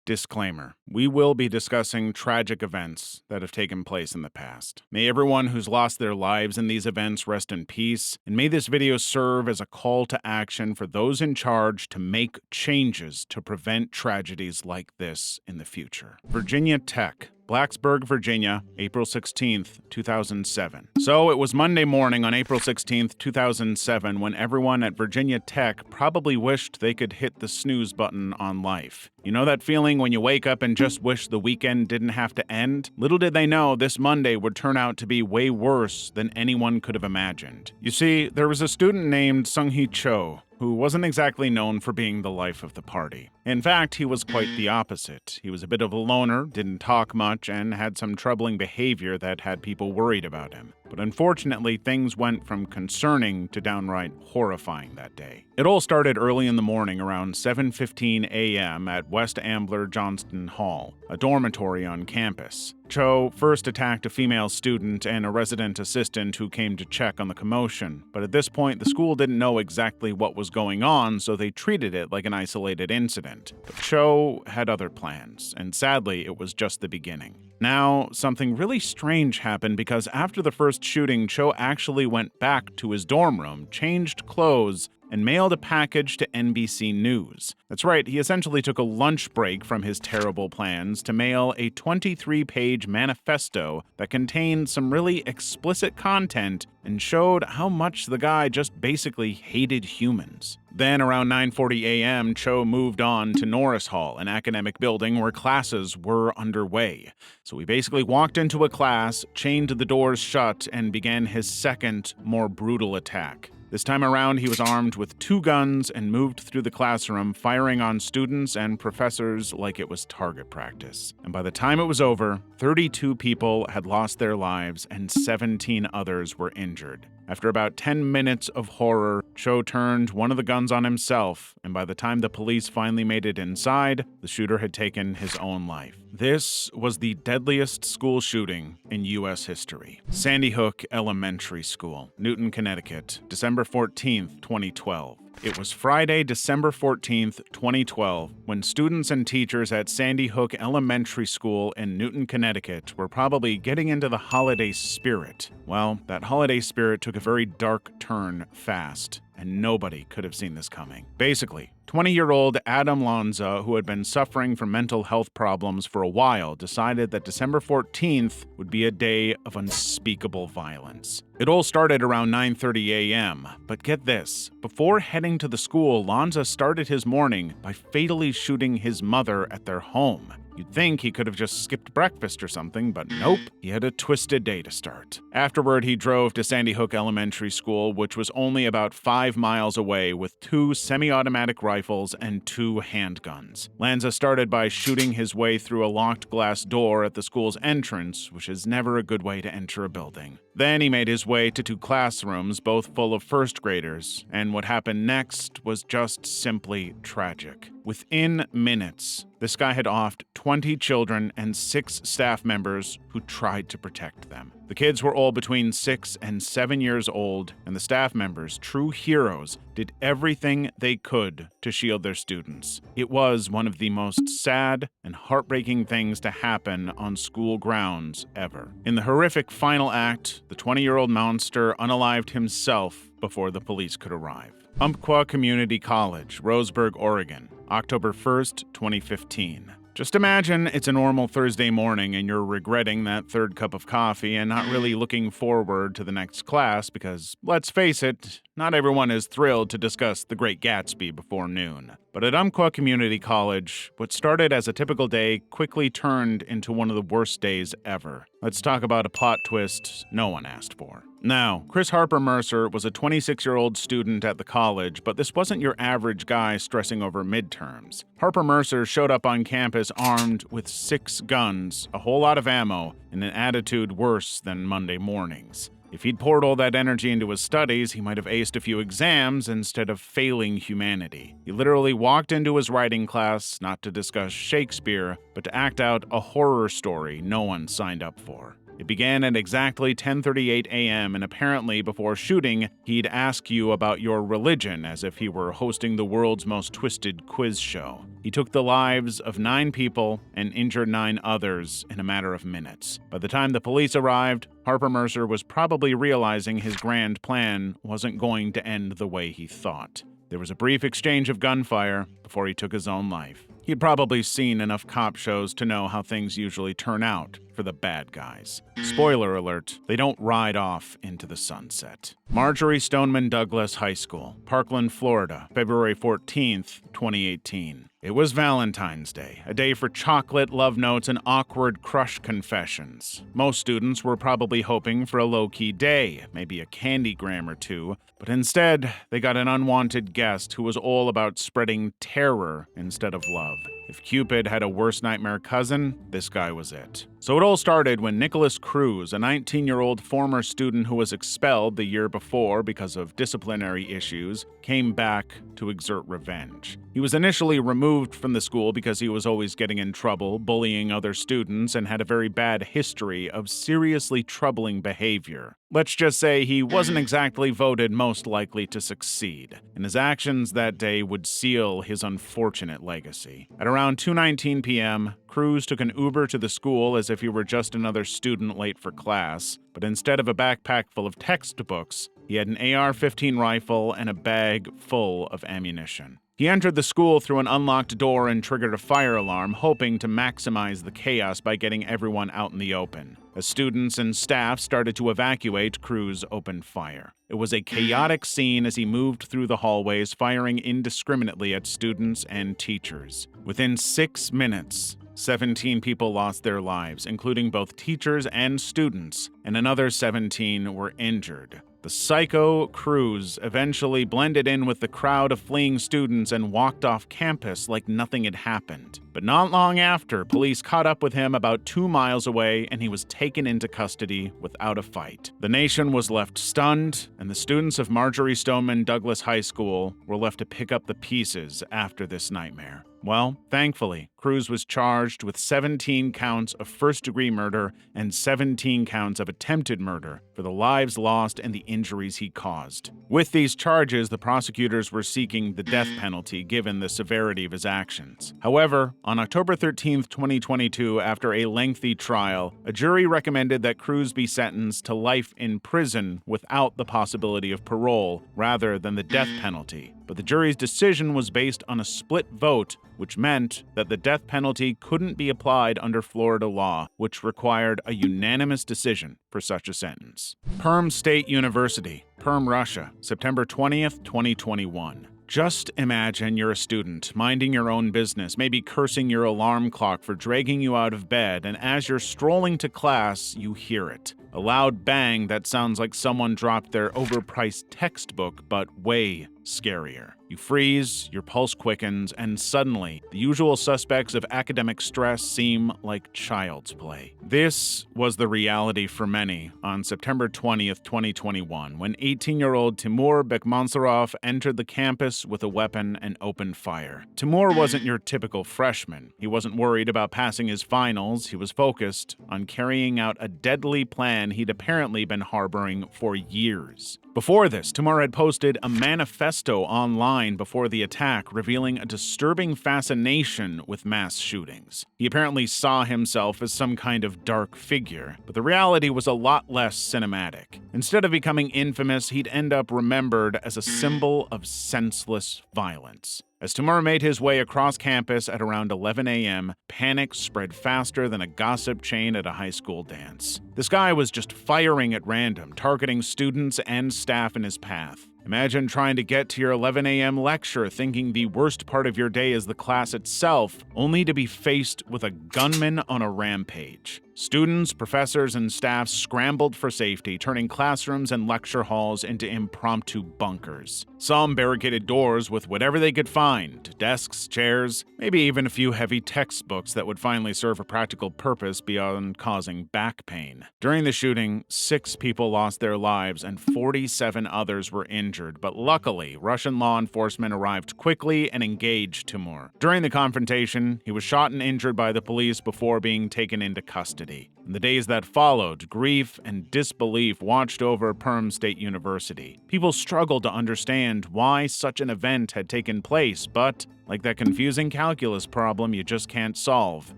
Disclaimer: we will be discussing tragic events that have taken place in the past. May everyone who's lost their lives in these events rest in peace, and may this video serve as a call to action for those in charge to make changes to prevent tragedies like this in the future. Virginia Tech, Blacksburg, Virginia, April 16th, 2007. So it was Monday morning on April 16th, 2007, when everyone at Virginia Tech probably wished they could hit the snooze button on life. You know that feeling when you wake up and just wish the weekend didn't have to end? Little did they know this Monday would turn out to be way worse than anyone could have imagined. You see, there was a student named Sung-hee Cho who wasn't exactly known for being the life of the party. In fact, he was quite the opposite. He was a bit of a loner, didn't talk much, and had some troubling behavior that had people worried about him. But unfortunately, things went from concerning to downright horrifying that day. It all started early in the morning around 7:15 a.m. at West Ambler Johnston Hall, a dormitory on campus. Cho first attacked a female student and a resident assistant who came to check on the commotion, but at this point the school didn't know exactly what was going on, so they treated it like an isolated incident. But Cho had other plans, and sadly it was just the beginning. Now, something really strange happened because after the first shooting, Cho actually went back to his dorm room, changed clothes, and mailed a package to NBC News. That's right, he essentially took a lunch break from his terrible plans to mail a 23-page manifesto that contained some really explicit content and showed how much the guy just basically hated humans. Then around 9:40 a.m., Cho moved on to Norris Hall, an academic building where classes were underway. So he basically walked into a class, chained the doors shut, and began his second, more brutal attack. This time around, he was armed with 2 guns and moved through the classroom, firing on students and professors like it was target practice. And by the time it was over, 32 people had lost their lives and 17 others were injured. After about 10 minutes of horror, Cho turned one of the guns on himself, and by the time the police finally made it inside, the shooter had taken his own life. This was the deadliest school shooting in U.S. history. Sandy Hook Elementary School, Newton, Connecticut, December 14th, 2012. It was Friday, December 14th, 2012, when students and teachers at Sandy Hook Elementary School in Newton, Connecticut were probably getting into the holiday spirit. Well, that holiday spirit took a very dark turn fast, and nobody could have seen this coming. Basically, 20-year-old Adam Lanza, who had been suffering from mental health problems for a while, decided that December 14th would be a day of unspeakable violence. It all started around 9:30 a.m., but get this, before heading to the school, Lanza started his morning by fatally shooting his mother at their home. You'd think he could have just skipped breakfast or something, but nope, he had a twisted day to start. Afterward, he drove to Sandy Hook Elementary School, which was only about 5 miles away, with 2 semi-automatic rifles and 2 handguns. Lanza started by shooting his way through a locked glass door at the school's entrance, which is never a good way to enter a building. Then he made his way to 2 classrooms, both full of first graders, and what happened next was just simply tragic. Within minutes, this guy had offed 20 children and 6 staff members who tried to protect them. The kids were all between 6 and 7 years old, and the staff members, true heroes, did everything they could to shield their students. It was one of the most sad and heartbreaking things to happen on school grounds ever. In the horrific final act, the 20-year-old monster unalived himself before the police could arrive. Umpqua Community College, Roseberg, Oregon, October 1st, 2015. Just imagine it's a normal Thursday morning and you're regretting that 3rd cup of coffee and not really looking forward to the next class because, let's face it, not everyone is thrilled to discuss The Great Gatsby before noon. But at Umpqua Community College, what started as a typical day quickly turned into one of the worst days ever. Let's talk about a plot twist no one asked for. Now, Chris Harper Mercer was a 26-year-old student at the college, but this wasn't your average guy stressing over midterms. Harper Mercer showed up on campus armed with 6 guns, a whole lot of ammo, and an attitude worse than Monday mornings. If he'd poured all that energy into his studies, he might have aced a few exams instead of failing humanity. He literally walked into his writing class not to discuss Shakespeare, but to act out a horror story no one signed up for. It began at exactly 10:38 a.m., and apparently before shooting, he'd ask you about your religion as if he were hosting the world's most twisted quiz show. He took the lives of 9 people and injured 9 others in a matter of minutes. By the time the police arrived, Harper Mercer was probably realizing his grand plan wasn't going to end the way he thought. There was a brief exchange of gunfire before he took his own life. He'd probably seen enough cop shows to know how things usually turn out for the bad guys. Spoiler alert, they don't ride off into the sunset. Marjorie Stoneman Douglas High School, Parkland, Florida, February 14th, 2018. It was Valentine's Day, a day for chocolate, love notes, and awkward crush confessions. Most students were probably hoping for a low-key day, maybe a candygram or two, but instead, they got an unwanted guest who was all about spreading terror instead of love. If Cupid had a worst nightmare cousin, this guy was it. So it all started when Nicholas Cruz, a 19-year-old former student who was expelled the year before because of disciplinary issues, came back to exert revenge. He was initially removed from the school because he was always getting in trouble, bullying other students, and had a very bad history of seriously troubling behavior. Let's just say he wasn't exactly voted most likely to succeed, and his actions that day would seal his unfortunate legacy. At around 2:19 p.m., Cruz took an Uber to the school as if he were just another student late for class, but instead of a backpack full of textbooks, he had an AR-15 rifle and a bag full of ammunition. He entered the school through an unlocked door and triggered a fire alarm, hoping to maximize the chaos by getting everyone out in the open. As students and staff started to evacuate, Cruz opened fire. It was a chaotic scene as he moved through the hallways, firing indiscriminately at students and teachers. Within 6 minutes, 17 people lost their lives, including both teachers and students, and another 17 were injured. The psycho Cruz eventually blended in with the crowd of fleeing students and walked off campus like nothing had happened. But not long after, police caught up with him about 2 miles away, and he was taken into custody without a fight. The nation was left stunned, and the students of Marjorie Stoneman Douglas High School were left to pick up the pieces after this nightmare. Well, thankfully, Cruz was charged with 17 counts of first-degree murder and 17 counts of attempted murder for the lives lost and the injuries he caused. With these charges, the prosecutors were seeking the death penalty given the severity of his actions. However, on October 13, 2022, after a lengthy trial, a jury recommended that Cruz be sentenced to life in prison without the possibility of parole rather than the death penalty. But the jury's decision was based on a split vote, which meant that the death penalty couldn't be applied under Florida law, which required a unanimous decision for such a sentence. Perm State University, Perm, Russia, September 20th, 2021. Just imagine you're a student, minding your own business, maybe cursing your alarm clock for dragging you out of bed, and as you're strolling to class, you hear it. A loud bang that sounds like someone dropped their overpriced textbook, but way scarier. You freeze, your pulse quickens, and suddenly, the usual suspects of academic stress seem like child's play. This was the reality for many on September 20th, 2021, when 18-year-old Timur Bekmansurov entered the campus with a weapon and opened fire. Timur wasn't your typical freshman. He wasn't worried about passing his finals. He was focused on carrying out a deadly plan he'd apparently been harboring for years. Before this, Timur had posted a manifesto online before the attack, revealing a disturbing fascination with mass shootings. He apparently saw himself as some kind of dark figure, but the reality was a lot less cinematic. Instead of becoming infamous, he'd end up remembered as a symbol of senseless violence. As Timur made his way across campus at around 11 a.m., panic spread faster than a gossip chain at a high school dance. This guy was just firing at random, targeting students and staff in his path. Imagine trying to get to your 11 a.m. lecture thinking the worst part of your day is the class itself, only to be faced with a gunman on a rampage. Students, professors, and staff scrambled for safety, turning classrooms and lecture halls into impromptu bunkers. Some barricaded doors with whatever they could find, desks, chairs, maybe even a few heavy textbooks that would finally serve a practical purpose beyond causing back pain. During the shooting, 6 people lost their lives and 47 others were injured, but luckily, Russian law enforcement arrived quickly and engaged Timur. During the confrontation, he was shot and injured by the police before being taken into custody. University. In the days that followed, grief and disbelief watched over Perm State University. People struggled to understand why such an event had taken place, but like that confusing calculus problem you just can't solve,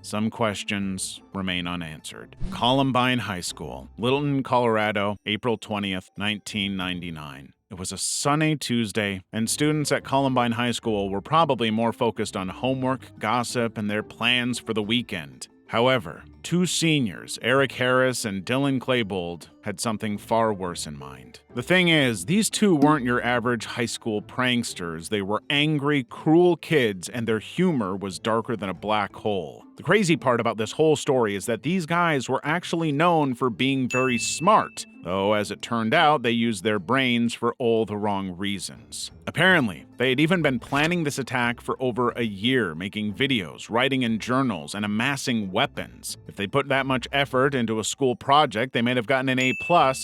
some questions remain unanswered. Columbine High School, Littleton, Colorado, April 20th, 1999. It was a sunny Tuesday, and students at Columbine High School were probably more focused on homework, gossip, and their plans for the weekend. However, two seniors, Eric Harris and Dylan Claybold, had something far worse in mind. The thing is, these two weren't your average high school pranksters. They were angry, cruel kids, and their humor was darker than a black hole. The crazy part about this whole story is that these guys were actually known for being very smart, though as it turned out, they used their brains for all the wrong reasons. Apparently, they had even been planning this attack for over a year, making videos, writing in journals, and amassing weapons. If they put that much effort into a school project, they might have gotten an A+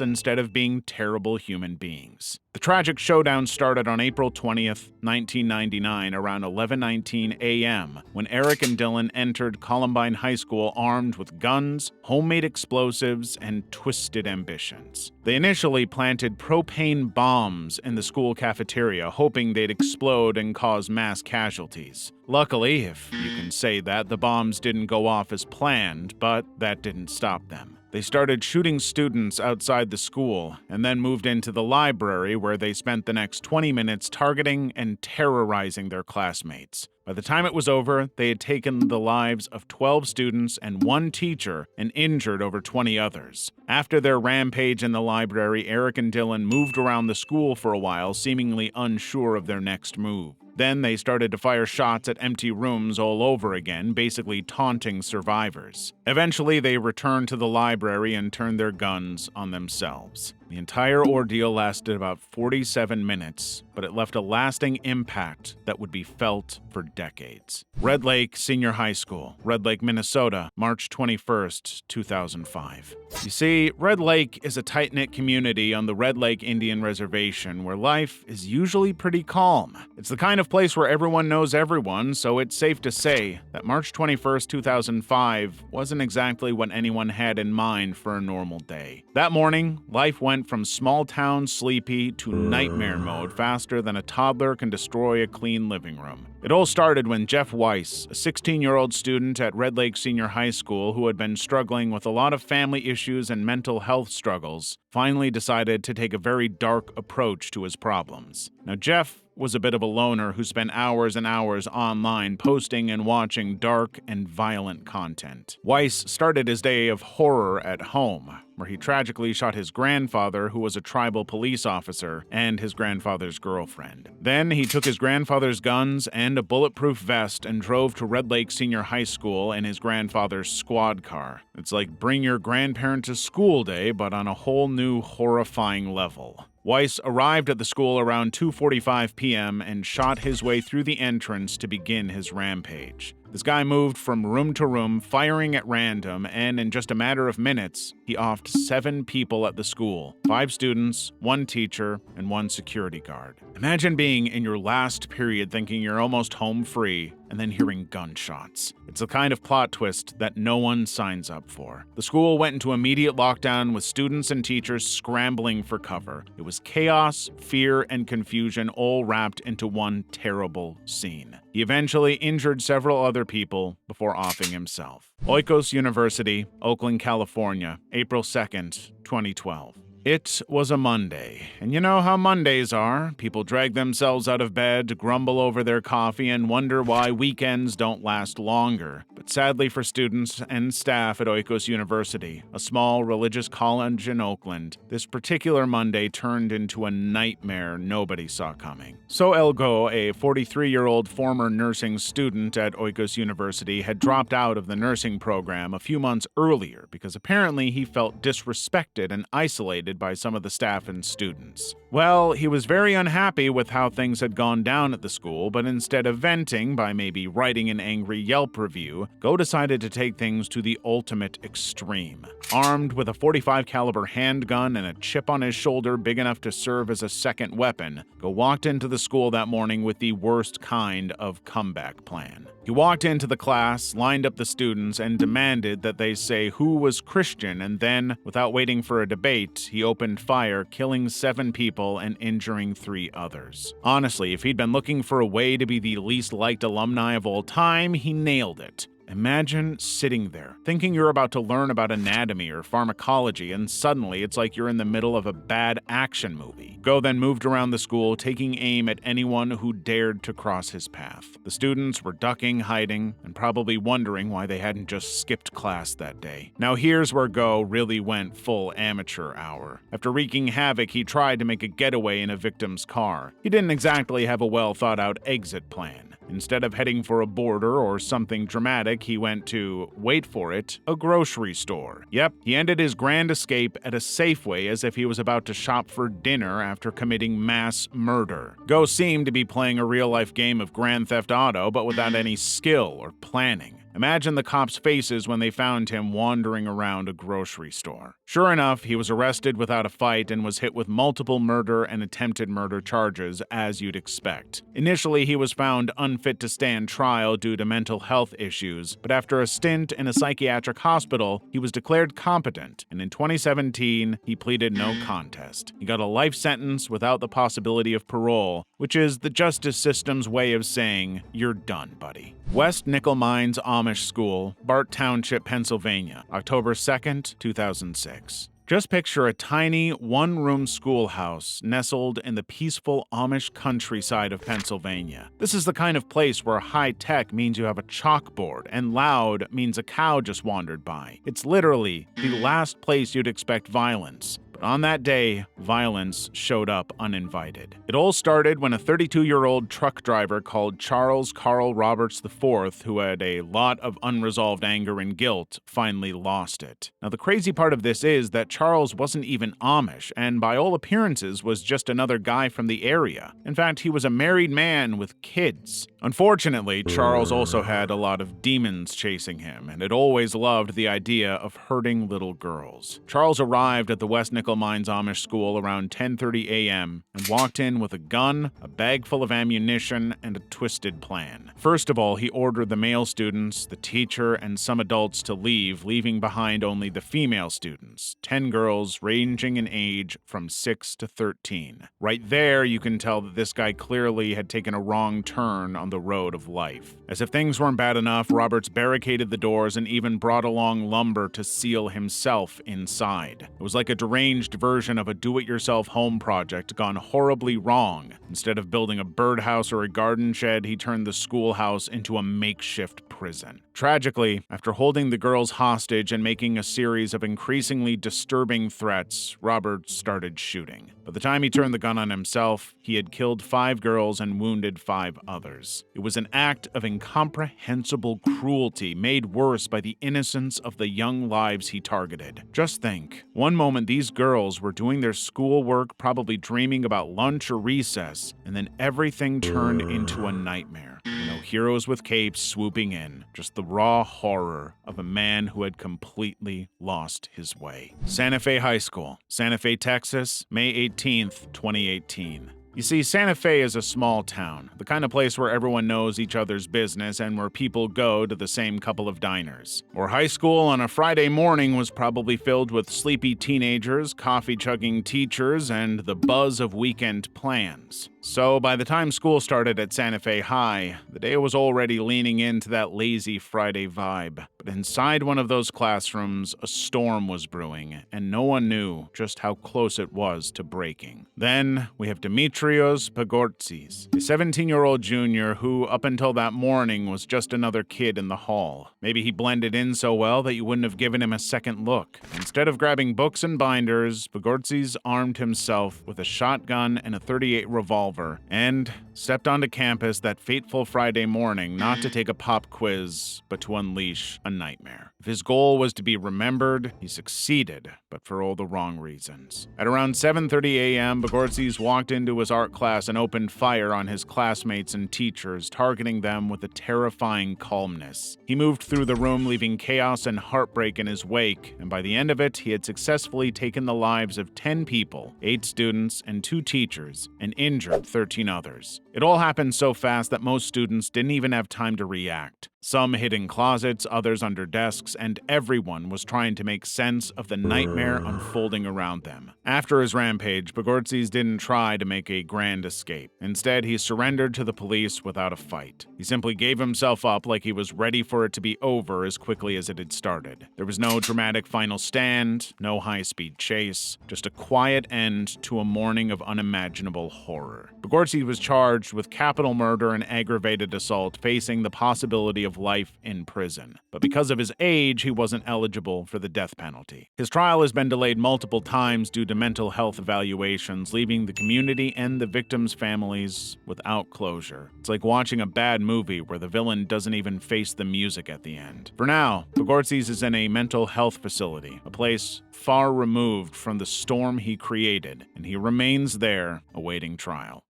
instead of being terrible human beings. The tragic showdown started on April 20th, 1999, around 11:19 a.m., when Eric and Dylan entered Columbine High School armed with guns, homemade explosives, and twisted ambitions. They initially planted propane bombs in the school cafeteria, hoping they'd explode and cause mass casualties. Luckily, if you can say that, the bombs didn't go off as planned, but that didn't stop them. They started shooting students outside the school, and then moved into the library where they spent the next 20 minutes targeting and terrorizing their classmates. By the time it was over, they had taken the lives of 12 students and 1 teacher and injured over 20 others. After their rampage in the library, Eric and Dylan moved around the school for a while, seemingly unsure of their next move. Then they started to fire shots at empty rooms all over again, basically taunting survivors. Eventually, they returned to the library and turned their guns on themselves. The entire ordeal lasted about 47 minutes, but it left a lasting impact that would be felt for decades. Red Lake Senior High School, Red Lake, Minnesota, March 21st, 2005. You see, Red Lake is a tight-knit community on the Red Lake Indian Reservation where life is usually pretty calm. It's the kind of place where everyone knows everyone, so it's safe to say that March 21st, 2005 wasn't exactly what anyone had in mind for a normal day. That morning, life went from small-town sleepy to nightmare mode faster than a toddler can destroy a clean living room. It all started when Jeff Weiss, a 16-year-old student at Red Lake Senior High School who had been struggling with a lot of family issues and mental health struggles, finally decided to take a very dark approach to his problems. Now, Jeff was a bit of a loner who spent hours and hours online posting and watching dark and violent content. Weiss started his day of horror at home, where he tragically shot his grandfather, who was a tribal police officer, and his grandfather's girlfriend. Then he took his grandfather's guns and a bulletproof vest and drove to Red Lake Senior High School in his grandfather's squad car. It's like bring your grandparent to school day, but on a whole new horrifying level. Weiss arrived at the school around 2:45 p.m. and shot his way through the entrance to begin his rampage. This guy moved from room to room, firing at random, and in just a matter of minutes, he offed 7 people at the school, 5 students, 1 teacher, and 1 security guard. Imagine being in your last period thinking you're almost home free, and then hearing gunshots. It's the kind of plot twist that no one signs up for. The school went into immediate lockdown with students and teachers scrambling for cover. It was chaos, fear, and confusion all wrapped into one terrible scene. He eventually injured several other people before offing himself. OHS University, Oakland, California, April 2nd, 2012. It was a Monday, and you know how Mondays are. People drag themselves out of bed, grumble over their coffee, and wonder why weekends don't last longer. But sadly for students and staff at OHS University, a small religious college in Oakland, this particular Monday turned into a nightmare nobody saw coming. So Elgo, a 43-year-old former nursing student at OHS University, had dropped out of the nursing program a few months earlier because apparently he felt disrespected and isolated by some of the staff and students. Well, he was very unhappy with how things had gone down at the school, but instead of venting by maybe writing an angry Yelp review, Go decided to take things to the ultimate extreme. Armed with a .45 caliber handgun and a chip on his shoulder big enough to serve as a second weapon, Go walked into the school that morning with the worst kind of comeback plan. He walked into the class, lined up the students, and demanded that they say who was Christian, and then, without waiting for a debate, he opened fire, killing 7 people and injuring 3 others. Honestly, if he'd been looking for a way to be the least liked alumni of all time, he nailed it. Imagine sitting there, thinking you're about to learn about anatomy or pharmacology, and suddenly it's like you're in the middle of a bad action movie. Go then moved around the school, taking aim at anyone who dared to cross his path. The students were ducking, hiding, and probably wondering why they hadn't just skipped class that day. Now here's where Go really went full amateur hour. After wreaking havoc, he tried to make a getaway in a victim's car. He didn't exactly have a well-thought-out exit plan. Instead of heading for a border or something dramatic, he went to, wait for it, a grocery store. Yep, he ended his grand escape at a Safeway as if he was about to shop for dinner after committing mass murder. Go seemed to be playing a real-life game of Grand Theft Auto, but without any skill or planning. Imagine the cops' faces when they found him wandering around a grocery store. Sure enough, he was arrested without a fight and was hit with multiple murder and attempted murder charges, as you'd expect. Initially, he was found unfit to stand trial due to mental health issues, but after a stint in a psychiatric hospital, he was declared competent, and in 2017, he pleaded no contest. He got a life sentence without the possibility of parole, which is the justice system's way of saying, you're done, buddy. West Nickel Mines Amish School, Bart Township, Pennsylvania, October 2nd, 2006. Just picture a tiny, one-room schoolhouse nestled in the peaceful Amish countryside of Pennsylvania. This is the kind of place where high-tech means you have a chalkboard, and loud means a cow just wandered by. It's literally the last place you'd expect violence. But on that day, violence showed up uninvited. It all started when a 32-year-old truck driver called Charles Carl Roberts IV, who had a lot of unresolved anger and guilt, finally lost it. Now, the crazy part of this is that Charles wasn't even Amish, and by all appearances was just another guy from the area. In fact, he was a married man with kids. Unfortunately, Charles also had a lot of demons chasing him, and had always loved the idea of hurting little girls. Charles arrived at the West Nickel Mines Amish School around 10:30 a.m. and walked in with a gun, a bag full of ammunition, and a twisted plan. First of all, he ordered the male students, the teacher, and some adults to leave, leaving behind only the female students, 10 girls ranging in age from 6 to 13. Right there, you can tell that this guy clearly had taken a wrong turn on the road of life. As if things weren't bad enough, Roberts barricaded the doors and even brought along lumber to seal himself inside. It was like a deranged version of a do-it-yourself home project gone horribly wrong. Instead of building a birdhouse or a garden shed, he turned the schoolhouse into a makeshift prison. Tragically, after holding the girls hostage and making a series of increasingly disturbing threats, Roberts started shooting. By the time he turned the gun on himself, he had killed 5 girls and wounded 5 others. It was an act of incomprehensible cruelty made worse by the innocence of the young lives he targeted. Just think, one moment these girls were doing their schoolwork, probably dreaming about lunch or recess, and then everything turned into a nightmare. No heroes with capes swooping in, just the raw horror of a man who had completely lost his way. Santa Fe High School, Santa Fe, Texas, May 18th, 2018. You see, Santa Fe is a small town, the kind of place where everyone knows each other's business and where people go to the same couple of diners. Or high school on a Friday morning was probably filled with sleepy teenagers, coffee-chugging teachers, and the buzz of weekend plans. So by the time school started at Santa Fe High, the day was already leaning into that lazy Friday vibe. But inside one of those classrooms, a storm was brewing, and no one knew just how close it was to breaking. Then we have Dimitrios Pagortzis, a 17-year-old junior who, up until that morning, was just another kid in the hall. Maybe he blended in so well that you wouldn't have given him a second look. Instead of grabbing books and binders, Pagortzis armed himself with a shotgun and a .38 revolver and stepped onto campus that fateful Friday morning not to take a pop quiz, but to unleash a nightmare. If his goal was to be remembered, he succeeded, but for all the wrong reasons. At around 7:30 a.m., Bogortses walked into his art class and opened fire on his classmates and teachers, targeting them with a terrifying calmness. He moved through the room, leaving chaos and heartbreak in his wake, and by the end of it, he had successfully taken the lives of 10 people, 8 students and 2 teachers, and injured 13 others. It all happened so fast that most students didn't even have time to react. Some hid in closets, others under desks, and everyone was trying to make sense of the nightmare unfolding around them. After his rampage, Bogortses didn't try to make a grand escape. Instead, he surrendered to the police without a fight. He simply gave himself up like he was ready for it to be over as quickly as it had started. There was no dramatic final stand, no high-speed chase, just a quiet end to a morning of unimaginable horror. Bogortses was charged with capital murder and aggravated assault, facing the possibility of life in prison. But because of his age, he wasn't eligible for the death penalty. His trial has been delayed multiple times due to mental health evaluations, leaving the community and the victims' families without closure. It's like watching a bad movie where the villain doesn't even face the music at the end. For now, Bogortses is in a mental health facility, a place far removed from the storm he created, and he remains there awaiting trial.